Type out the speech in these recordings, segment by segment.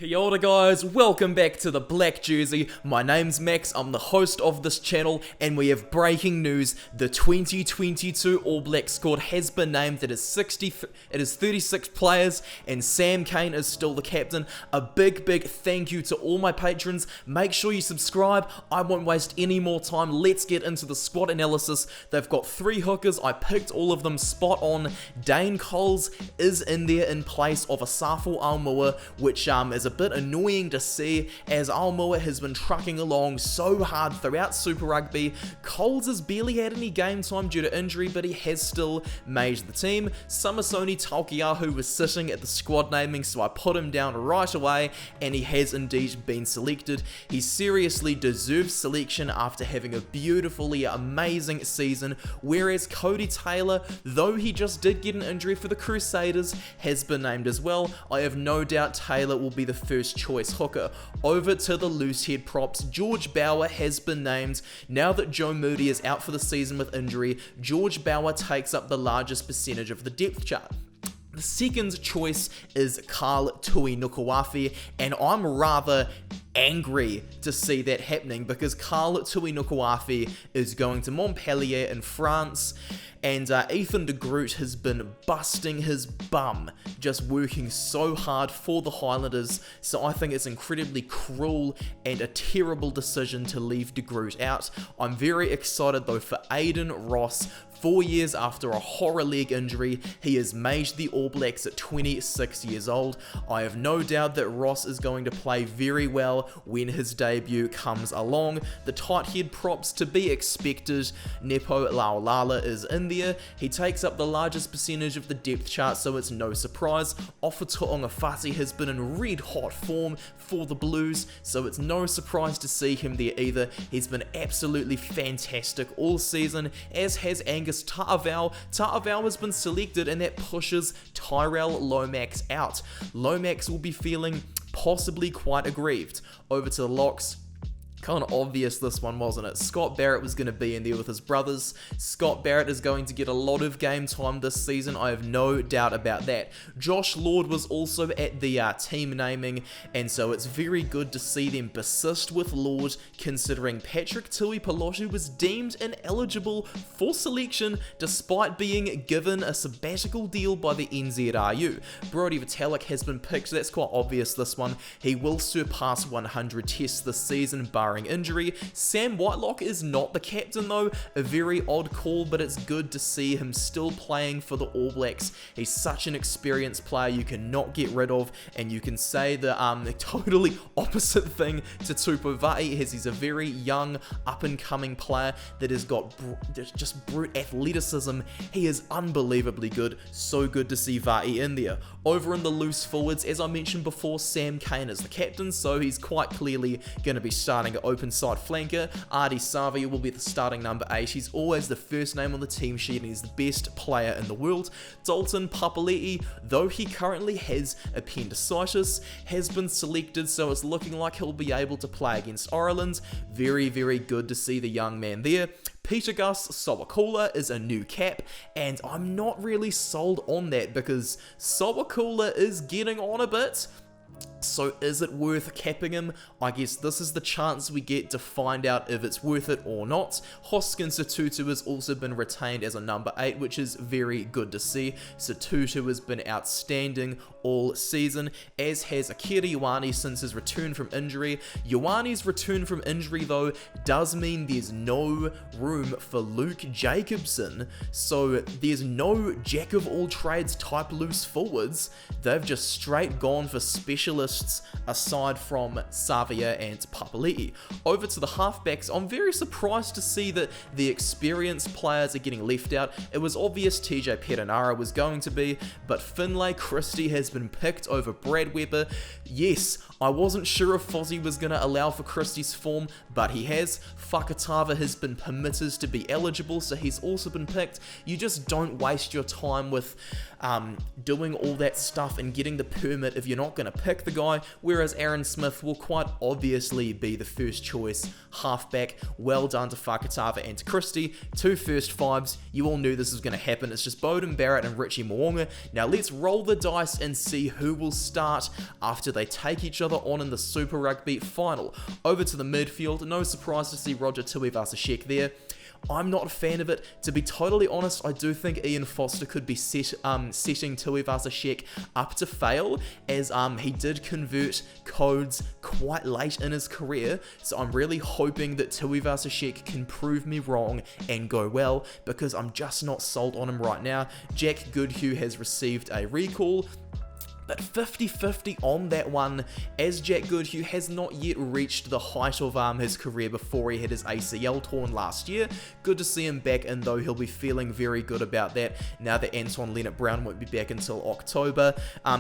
Kia ora guys, welcome back to the Black Jersey. My name's Max, I'm the host of this channel, and we have breaking news. The 2022 All Black squad has been named. It is 36 players, and Sam Cane is still the captain. A big thank you to all my patrons. Make sure you subscribe. I won't waste any more time. Let's get into the squad analysis. They've got 3 hookers. I picked all of them spot on. Dane Coles is in there in place of Asafo Aumua, which is a bit annoying to see, as Aumua has been trucking along so hard throughout Super Rugby. Coles has barely had any game time due to injury, but he has still made the team. Samasoni Taukei'aho was sitting at the squad naming, so I put him down right away, and he has indeed been selected. He seriously deserves selection after having a beautifully amazing season, whereas Cody Taylor, though he just did get an injury for the Crusaders, has been named as well. I have no doubt Taylor will be the first choice hooker. Over to the loose head props, George Bower has been named. Now that Joe Moody is out for the season with injury, George Bower takes up the largest percentage of the depth chart. The second choice is Carl Tui Nukuafi, and I'm rather angry to see that happening because Carl Tui Nukuafi is going to Montpellier in France, and Ethan de Groot has been busting his bum, just working so hard for the Highlanders, so I think it's incredibly cruel and a terrible decision to leave de Groot out. I'm very excited though for Aiden Ross. 4 years after a horror leg injury, he has made the All Blacks at 26 years old. I have no doubt that Ross is going to play very well when his debut comes along. The tight head props to be expected. Nepo Laulala is in there. He takes up the largest percentage of the depth chart, so it's no surprise. Offa-Tu'ungafati has been in red hot form for the Blues, so it's no surprise to see him there either. He's been absolutely fantastic all season, as has Angus Ta'avao. Ta'avao has been selected, and that pushes Tyrell Lomax out. Lomax will be feeling possibly quite aggrieved. Over to the locks. Kind of obvious this one, wasn't it? Scott Barrett was going to be in there with his brothers. Scott Barrett is going to get a lot of game time this season. I have no doubt about that. Josh Lord was also at the team naming, and so it's very good to see them persist with Lord, considering Patrick Tuipulotu was deemed ineligible for selection despite being given a sabbatical deal by the NZRU. Brodie Vitalik has been picked. That's quite obvious, this one. He will surpass 100 tests this season, barring injury. Sam Whitelock is not the captain though, a very odd call, but it's good to see him still playing for the All Blacks. He's such an experienced player you cannot get rid of, and you can say the totally opposite thing to Tupou Vaa'i, as he's a very young up-and-coming player that has got just brute athleticism. He is unbelievably good, so good to see Vaa'i in there. Over in the loose forwards, as I mentioned before, Sam Cane is the captain, so he's quite clearly going to be starting at open side flanker. Ardie Savia will be the starting number 8. He's always the first name on the team sheet, and he's the best player in the world. Dalton Papali'i, though he currently has appendicitis, has been selected, so it's looking like he'll be able to play against Ireland. Very good to see the young man there. Peter Gus Sowakula is a new cap, and I'm not really sold on that because Sowakula is getting on a bit. So is it worth capping him? I guess this is the chance we get to find out if it's worth it or not. Hoskins Sotutu has also been retained as a number 8, which is very good to see. Sotutu has been outstanding all season, as has Akira Ioane since his return from injury. Ioane's return from injury though does mean there's no room for Luke Jacobson, so there's no jack of all trades type loose forwards. They've just straight gone for specialists aside from Savia and Papali'i. Over to the halfbacks, I'm very surprised to see that the experienced players are getting left out. It was obvious TJ Perenara was going to be, but Finlay Christie has been picked over Brad Weber. Yes, I wasn't sure if Fozzie was going to allow for Christie's form, but he has. Fakatava has been permitted to be eligible, so he's also been picked. You just don't waste your time with doing all that stuff and getting the permit if you're not going to pick pick the guy, whereas Aaron Smith will quite obviously be the first choice halfback. Well done to Fakatava and to Christie, 2 first fives. You all knew this was going to happen. It's just Beauden Barrett and Richie Mo'unga. Now let's roll the dice and see who will start after they take each other on in the Super Rugby final. Over to the midfield, no surprise to see Roger Tuivasa-Sheck there. I'm not a fan of it. To be totally honest, I do think Ian Foster could be setting Tuivasa-Sheck up to fail, as he did convert codes quite late in his career, so I'm really hoping that Tuivasa-Sheck can prove me wrong and go well, because I'm just not sold on him right now. Jack Goodw has received a recall, but 50-50 on that one, as Jack Goodw has not yet reached the height of his career before he had his ACL torn last year. Good to see him back, and though he'll be feeling very good about that now that Anton Leonard-Brown won't be back until October.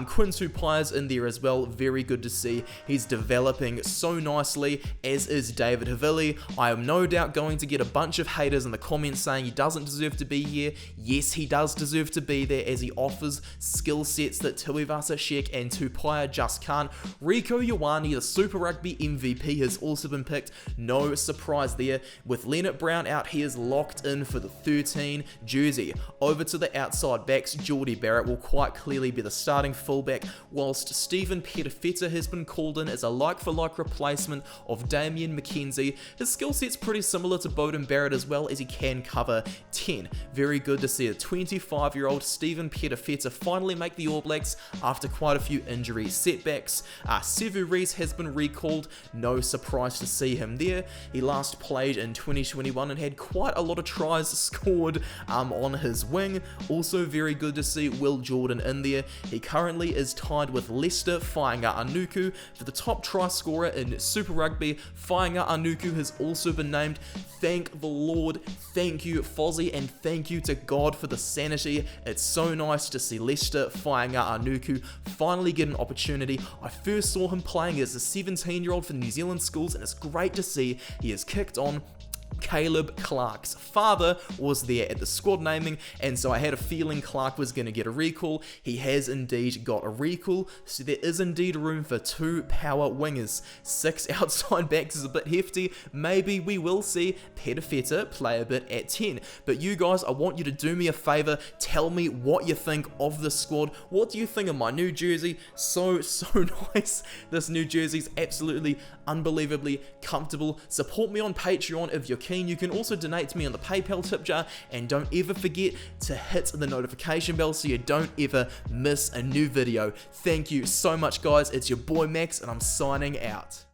Quinn Tupaya's in there as well, very good to see. He's developing so nicely, as is David Havili. I am no doubt going to get a bunch of haters in the comments saying he doesn't deserve to be here. Yes, he does deserve to be there, as he offers skill sets that Tuivasa-Sheck and Tupaya just can't. Rieko Ioane, the Super Rugby MVP, has also been picked. No surprise there. With Leonard-Brown out, he is locked in for the 13 jersey. Over to the outside backs, Geordie Barrett will quite clearly be the starting fullback, whilst Stephen Petafeta has been called in as a like-for-like replacement of Damien McKenzie. His skill set's pretty similar to Beauden Barrett as well, as he can cover 10. Very good to see a 25-year-old Stephen Petafeta finally make the All Blacks after quite a few injury setbacks. Sevu Reece has been recalled, no surprise to see him there. He last played in 2021 and had quite a lot of tries scored on his wing. Also very good to see Will Jordan in there. He currently is tied with Leicester Fainga Anuku for the top try scorer in Super Rugby. Fainga Anuku has also been named. Thank the Lord, thank you Fozzie, and thank you to God for the sanity. It's so nice to see Leicester Fainga Anuku finally get an opportunity. I first saw him playing as a 17-year-old for the New Zealand schools, and it's great to see he has kicked on. Caleb Clark's father was there at the squad naming, and so I had a feeling Clark was going to get a recall. He has indeed got a recall, so there is indeed room for 2 power wingers. 6 outside backs is a bit hefty. Maybe we will see Petafeta play a bit at 10. But you guys, I want you to do me a favor. Tell me what you think of the squad. What do you think of my new jersey? So nice. This new jersey is absolutely unbelievably comfortable. Support me on Patreon if you're keen. You can also donate to me on the PayPal tip jar, and don't ever forget to hit the notification bell so you don't ever miss a new video. Thank you so much, guys. It's your boy Max, and I'm signing out.